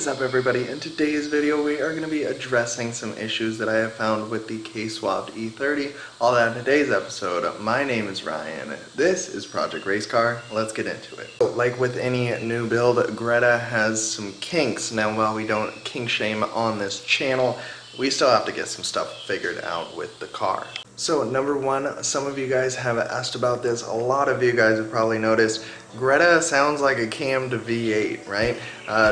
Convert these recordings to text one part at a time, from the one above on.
is up, everybody? In today's video we are going to be addressing some issues that I have found with the K-swapped E30. All that in today's episode. My name is Ryan. This is Project Racecar. Let's get into it. Like with any new build, Greta has some kinks. Now while we don't kink shame on this channel, we still have to get some stuff figured out with the car. So number one, some of you guys have asked about this. A lot of you guys have probably noticed Greta sounds like a cammed V8, right?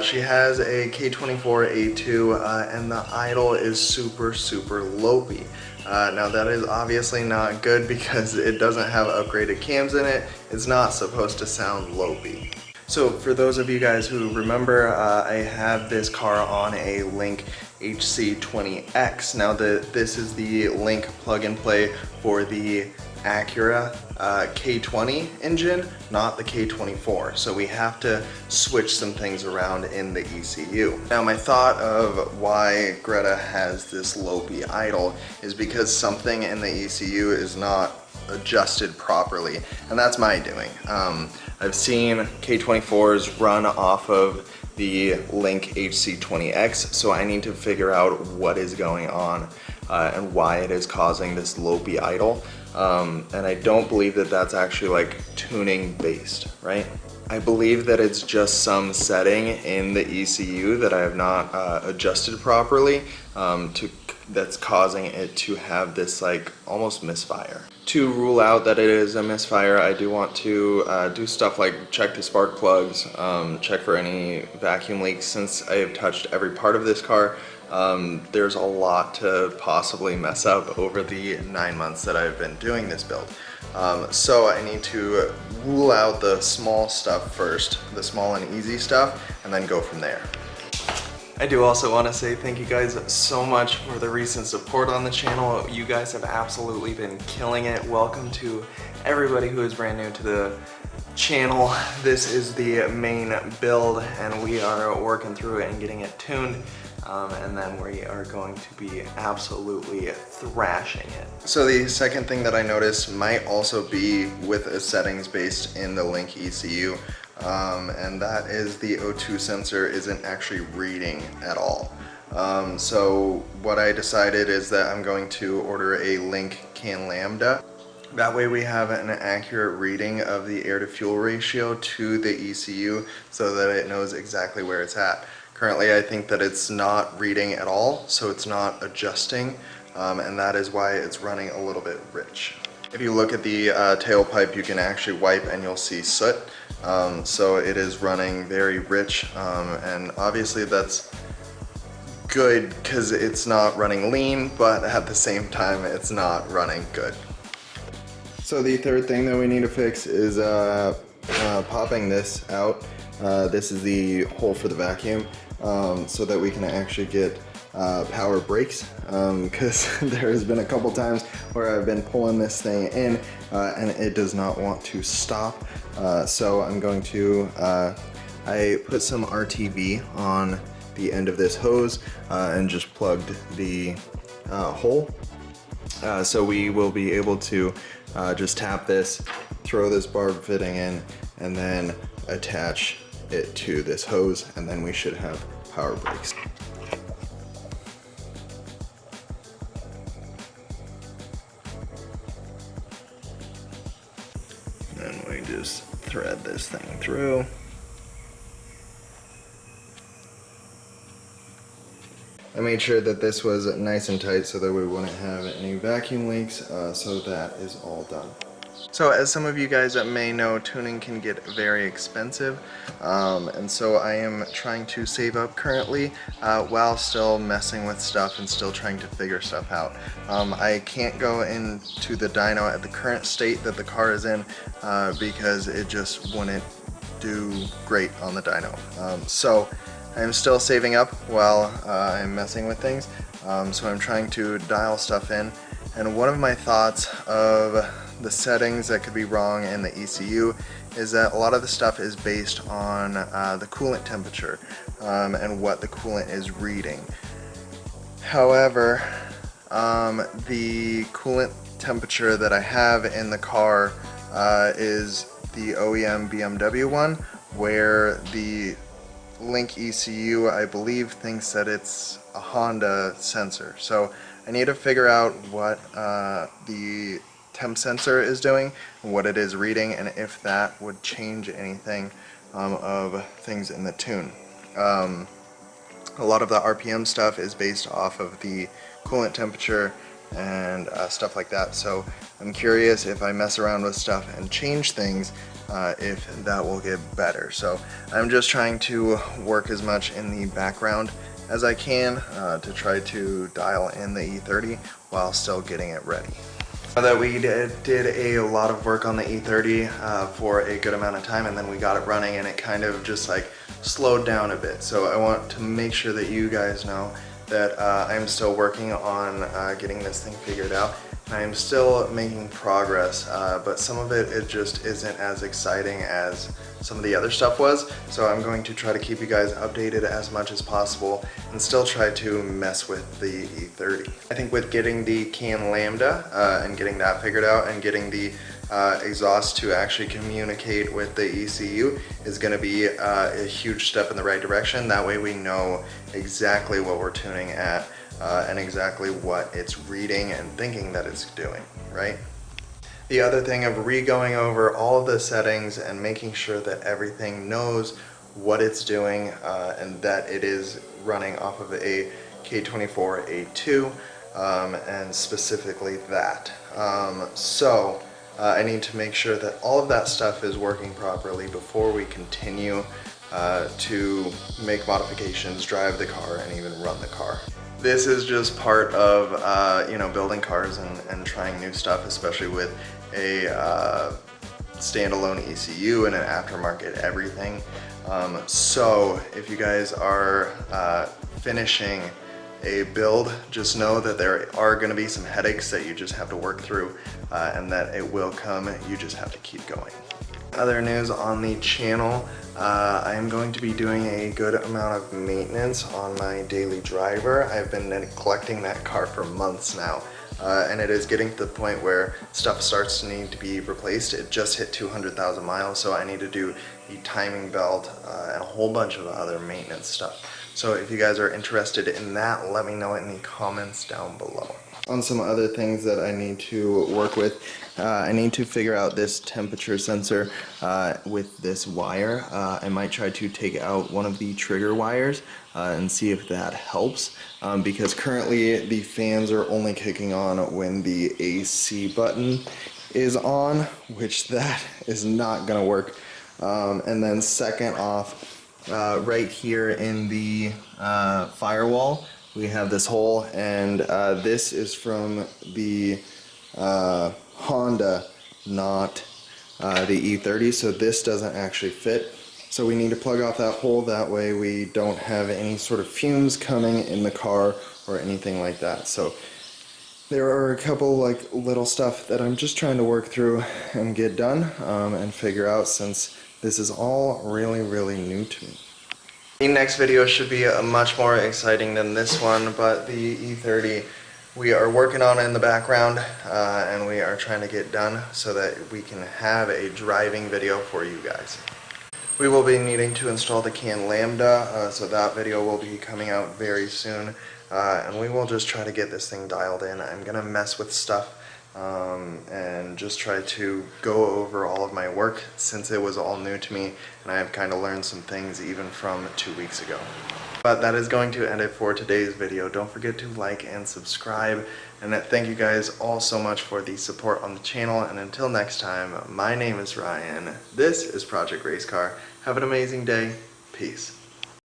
She has a K24 A2 and the idle is super lopey. Now that is obviously not good because it doesn't have upgraded cams in it. It's not supposed to sound lopey. So for those of you guys who remember, I have this car on a Link HC20X. Now this is the Link plug-and-play for the Acura K20 engine, not the K24. So we have to switch some things around in the ECU. Now my thought of why Greta has this lopey idle is because something in the ECU is not adjusted properly, and that's my doing. I've seen K24s run off of the Link HC20X, so I need to figure out what is going on and why it is causing this lopey idle. And I don't believe that that's actually like tuning based, right? I believe that it's just some setting in the ECU that I have not adjusted properly that's causing it to have this like almost misfire. To rule out that it is a misfire, I do want to do stuff like check the spark plugs, check for any vacuum leaks. Since I have touched every part of this car, there's a lot to possibly mess up over the 9 months that I've been doing this build. So I need to rule out the small stuff first, the small and easy stuff, and then go from there. I do also want to say thank you guys so much for the recent support on the channel. You guys have absolutely been killing it. Welcome to everybody who is brand new to the channel. This is the main build and we are working through it and getting it tuned. And then we are going to be absolutely thrashing it. So the second thing that I noticed might also be with a settings based in the Link ECU. And that is the O2 sensor isn't actually reading at all. So what I decided is that I'm going to order a Link CAN Lambda. That way we have an accurate reading of the air to fuel ratio to the ECU so that it knows exactly where it's at. Currently I think that it's not reading at all, so it's not adjusting, and that is why it's running a little bit rich. If you look at the tailpipe, you can actually wipe and you'll see soot. So it is running very rich, and obviously that's good because it's not running lean, but at the same time it's not running good. So the third thing that we need to fix is popping this out. This is the hole for the vacuum, so that we can actually get power brakes, because there has been a couple times where I've been pulling this thing in and it does not want to stop. So I'm going to, I put some RTV on the end of this hose and just plugged the hole. So we will be able to just tap this, throw this barb fitting in, and then attach it to this hose, and then we should have power brakes. Then we just thread this thing through. I made sure that this was nice and tight so that we wouldn't have any vacuum leaks, so that is all done. So as some of you guys may know, tuning can get very expensive, and so I am trying to save up currently while still messing with stuff and still trying to figure stuff out. I can't go into the dyno at the current state that the car is in because it just wouldn't do great on the dyno. So I'm still saving up while I'm messing with things, so I'm trying to dial stuff in, and one of my thoughts of the settings that could be wrong in the ECU is that a lot of the stuff is based on the coolant temperature and what the coolant is reading. However, the coolant temperature that I have in the car is the OEM BMW one, where the Link ECU, I believe, thinks that it's a Honda sensor. So I need to figure out what the temp sensor is doing, what it is reading, and if that would change anything of things in the tune. A lot of the RPM stuff is based off of the coolant temperature and stuff like that. So I'm curious if I mess around with stuff and change things, if that will get better. So I'm just trying to work as much in the background as I can to try to dial in the E30 while still getting it ready. Now that we did a lot of work on the E30 for a good amount of time, and then we got it running, and it kind of just like slowed down a bit. So I want to make sure that you guys know that I'm still working on getting this thing figured out. I'm still making progress, but some of it just isn't as exciting as some of the other stuff was. So I'm going to try to keep you guys updated as much as possible and still try to mess with the E30. I think with getting the can lambda and getting that figured out and getting the exhaust to actually communicate with the ECU is going to be a huge step in the right direction. That way we know exactly what we're tuning at and exactly what it's reading and thinking that it's doing, right? The other thing of re-going over all of the settings and making sure that everything knows what it's doing and that it is running off of a K24A2 and specifically that. I need to make sure that all of that stuff is working properly before we continue to make modifications, drive the car, and even run the car. This is just part of building cars and trying new stuff, especially with a standalone ECU and an aftermarket everything. So if you guys are finishing a build, just know that there are going to be some headaches that you just have to work through and that it will come. You just have to keep going. Other news on the channel, I am going to be doing a good amount of maintenance on my daily driver. I've been neglecting that car for months now, and it is getting to the point where stuff starts to need to be replaced. It just hit 200,000 miles, so I need to do the timing belt and a whole bunch of other maintenance stuff. So if you guys are interested in that, let me know in the comments down below. On some other things that I need to work with, I need to figure out this temperature sensor with this wire. I might try to take out one of the trigger wires and see if that helps, because currently the fans are only kicking on when the AC button is on, which that is not going to work. And then second off, right here in the firewall, we have this hole, and this is from the Honda, not the E30, so this doesn't actually fit. So we need to plug off that hole, that way we don't have any sort of fumes coming in the car or anything like that. So there are a couple like little stuff that I'm just trying to work through and get done and figure out, since this is all really new to me. The next video should be much more exciting than this one, but the E30, we are working on it in the background and we are trying to get done so that we can have a driving video for you guys. We will be needing to install the can lambda, so that video will be coming out very soon, and we will just try to get this thing dialed in. I'm gonna mess with stuff and just try to go over all of my work, since it was all new to me and I have kind of learned some things even from 2 weeks ago. But that is going to end it for today's video. Don't forget to like and subscribe, and thank you guys all so much for the support on the channel, and until next time, my name is Ryan, this is Project Racecar. Have an amazing day. Peace.